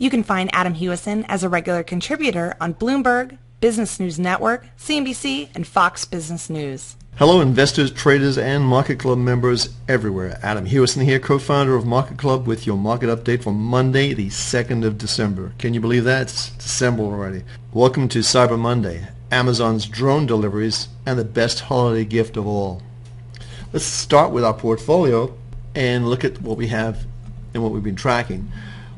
You can find Adam Hewison as a regular contributor on Bloomberg, Business News Network, CNBC, and Fox Business News. Hello investors, traders, and Market Club members everywhere. Adam Hewison here, co-founder of Market Club with your market update for Monday, the 2nd of December. Can you believe that? It's December already. Welcome to Cyber Monday, Amazon's drone deliveries, and the best holiday gift of all. Let's start with our portfolio and look at what we have and what we've been tracking.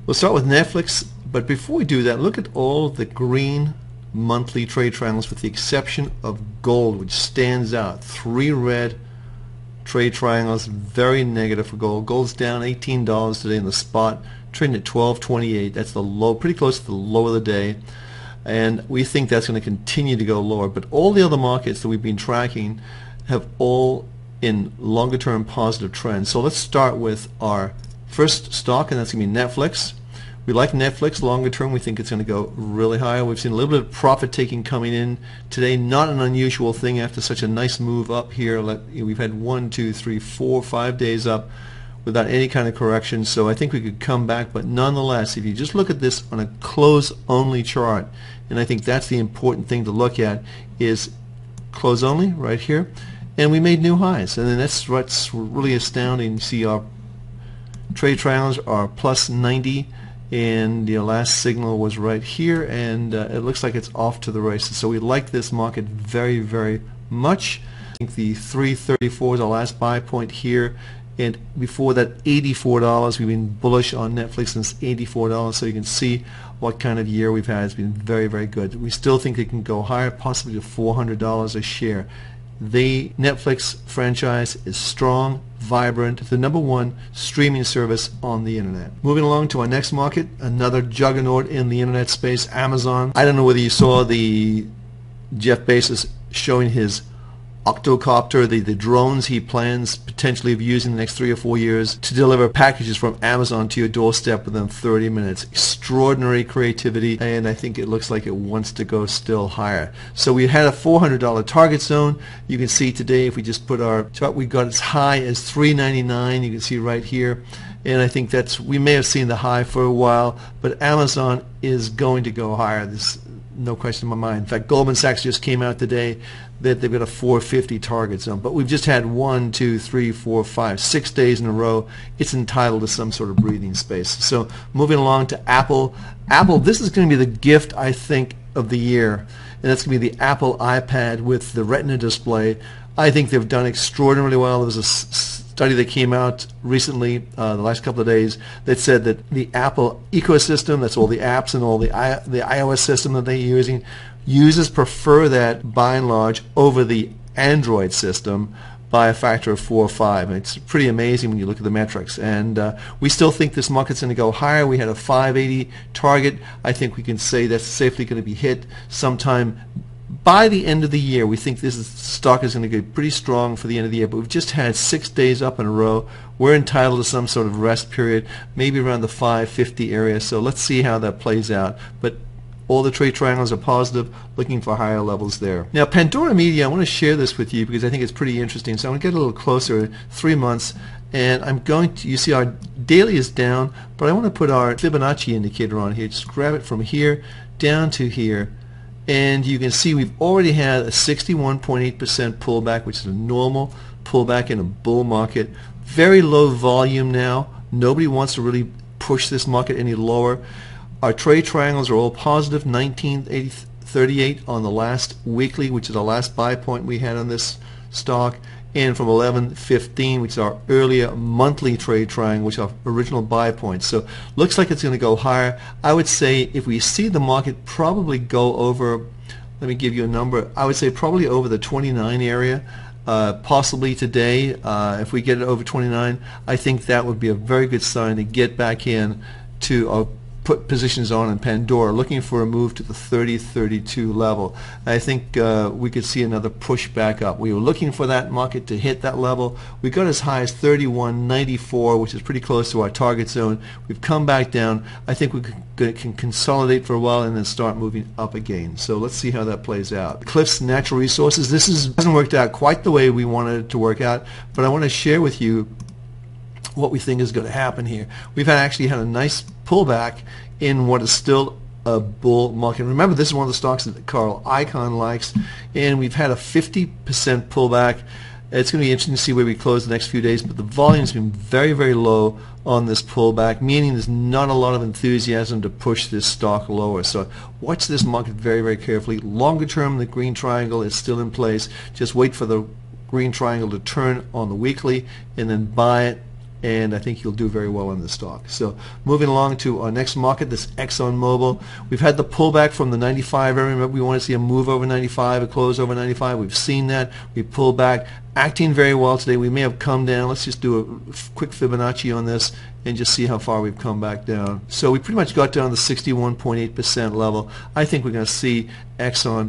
We'll start with Netflix, but before we do that, look at all the green monthly trade triangles with the exception of gold, which stands out. 3 red trade triangles, very negative for gold. Gold's down $18 today in the spot, trading at $12.28. That's the low, pretty close to the low of the day, and we think that's going to continue to go lower. But all the other markets that we've been tracking have all in longer term positive trends. So let's start with our first stock, and that's going to be Netflix. We like Netflix longer term. We think it's going to go really high. We've seen a little bit of profit taking coming in today. Not an unusual thing after such a nice move up here. We've had 1, 2, 3, 4, 5 days up without any kind of correction. So I think we could come back. But nonetheless, if you just look at this on a close only chart, and I think that's the important thing to look at, is close only right here. And we made new highs. And then that's what's really astounding. You see our trade triangles are plus 90. And the last signal was right here, and it looks like it's off to the races. So we like this market very, very much. I think the 334 is our last buy point here, and before that $84. We've been bullish on Netflix since $84, so you can see what kind of year we've had. It's been very, very good. We still think it can go higher, possibly to $400 a share. The Netflix franchise is strong, vibrant, the #1 streaming service on the internet. Moving along to our next market, another juggernaut in the internet space, Amazon. I don't know whether you saw the Jeff Bezos showing his octocopter, the drones he plans potentially of using in the next 3 or 4 years to deliver packages from Amazon to your doorstep within 30 minutes. Extraordinary creativity, and I think it looks like it wants to go still higher. So we had a $400 target zone. You can see today, if we just put our chart, we got as high as $399. You can see right here. And I think we may have seen the high for a while, but Amazon is going to go higher. There's no question in my mind. In fact, Goldman Sachs just came out today that they've got a 450 target zone. But we've just had 1, 2, 3, 4, 5, 6 days in a row. It's entitled to some sort of breathing space. So moving along to Apple. Apple, this is going to be the gift, I think, of the year. And that's going to be the Apple iPad with the Retina display. I think they've done extraordinarily well. There was a study that came out recently, the last couple of days, that said that the Apple ecosystem, that's all the apps and all the iOS system that they're using, users prefer that by and large over the Android system by a factor of 4 or 5. It's pretty amazing when you look at the metrics. And we still think this market's going to go higher. We had a 580 target. I think we can say that's safely going to be hit sometime by the end of the year. We think this stock is going to get pretty strong for the end of the year, but we've just had 6 days up in a row. We're entitled to some sort of rest period, maybe around the 550 area, so let's see how that plays out. But all the trade triangles are positive, looking for higher levels there. Now, Pandora Media, I want to share this with you because I think it's pretty interesting. So I'm going to get a little closer, 3 months, and I'm going to, you see our daily is down, but I want to put our Fibonacci indicator on here. Just grab it from here down to here. And you can see we've already had a 61.8% pullback, which is a normal pullback in a bull market. Very low volume now. Nobody wants to really push this market any lower. Our trade triangles are all positive, 19.38 on the last weekly, which is the last buy point we had on this stock, and from 11.15, which is our earlier monthly trade triangle, which is our original buy point. So looks like it's going to go higher. I would say if we see the market probably go over, let me give you a number, I would say probably over the 29 area, possibly today. If we get it over 29, I think that would be a very good sign to get back in to put positions on in Pandora, looking for a move to the 30-32 level. I think we could see another push back up. We were looking for that market to hit that level. We got as high as 31.94, which is pretty close to our target zone. We've come back down. I think we can consolidate for a while and then start moving up again. So let's see how that plays out. Cliffs Natural Resources. This hasn't worked out quite the way we wanted it to work out, but I want to share with you what we think is going to happen here. We've actually had a nice pullback in what is still a bull market. Remember, this is one of the stocks that Carl Icahn likes, and we've had a 50% pullback. It's going to be interesting to see where we close the next few days, but the volume's been very, very low on this pullback, meaning there's not a lot of enthusiasm to push this stock lower. So watch this market very, very carefully. Longer term, the green triangle is still in place. Just wait for the green triangle to turn on the weekly and then buy it, and I think you'll do very well in this stock. So moving along to our next market, this ExxonMobil. We've had the pullback from the 95 area. Remember, we want to see a move over 95, a close over 95. We've seen that. We pulled back, acting very well today. We may have come down. Let's just do a quick Fibonacci on this and just see how far we've come back down. So we pretty much got down to the 61.8% level. I think we're going to see Exxon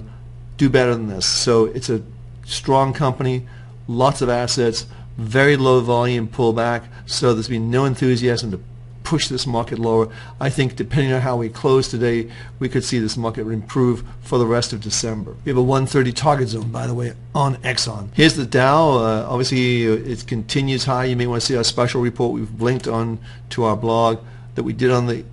do better than this. So it's a strong company, lots of assets, very low volume pullback, so there's been no enthusiasm to push this market lower. I think depending on how we close today, we could see this market improve for the rest of December. We have a 130 target zone, by the way, on Exxon. Here's the Dow. Obviously, it continues high. You may want to see our special report. We've linked on to our blog that we did on the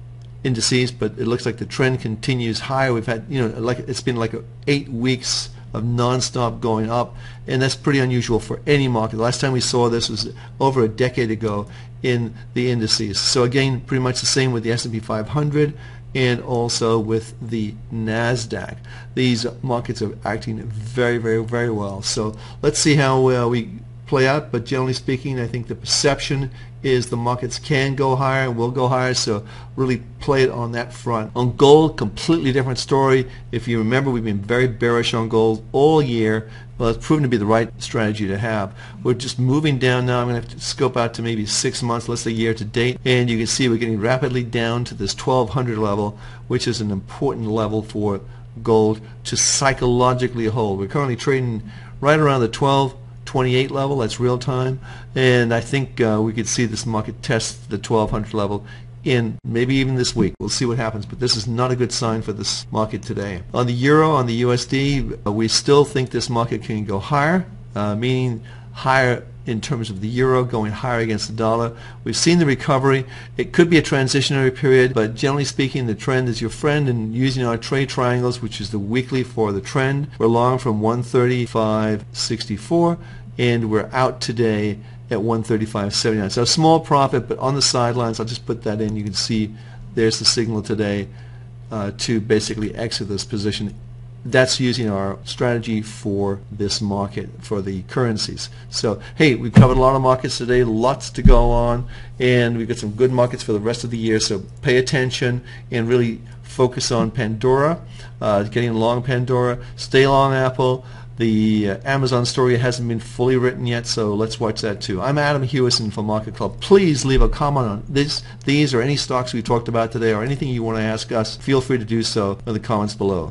indices, but it looks like the trend continues higher. We've had, like it's been like 8 weeks of non-stop going up, and that's pretty unusual for any market. The last time we saw this was over a decade ago in the indices. So again, pretty much the same with the S&P 500 and also with the NASDAQ. These markets are acting very, very, very well. So let's see how we play out, but generally speaking, I think the perception is the markets can go higher and will go higher, so really play it on that front. On gold, completely different story. If you remember, we've been very bearish on gold all year. Well, it's proven to be the right strategy to have. We're just moving down now. I'm going to have to scope out to maybe 6 months, let's say year to date, and you can see we're getting rapidly down to this 1200 level, which is an important level for gold to psychologically hold. We're currently trading right around the 1228 level. That's real time, and I think we could see this market test the 1200 level in maybe even this week. We'll see what happens, but this is not a good sign for this market today. On the euro, on the USD, we still think this market can go higher, meaning higher in terms of the euro going higher against the dollar. We've seen the recovery. It could be a transitionary period, but generally speaking, the trend is your friend, and using our trade triangles, which is the weekly for the trend, we're long from 135.64, and we're out today at 135.79. So a small profit, but on the sidelines. I'll just put that in. You can see there's the signal today to basically exit this position. That's using our strategy for this market, for the currencies. So, hey, we've covered a lot of markets today, lots to go on, and we've got some good markets for the rest of the year. So pay attention and really focus on Pandora, getting long Pandora, stay long Apple. The Amazon story hasn't been fully written yet, so let's watch that too. I'm Adam Hewison from Market Club. Please leave a comment on these or any stocks we talked about today, or anything you want to ask us. Feel free to do so in the comments below.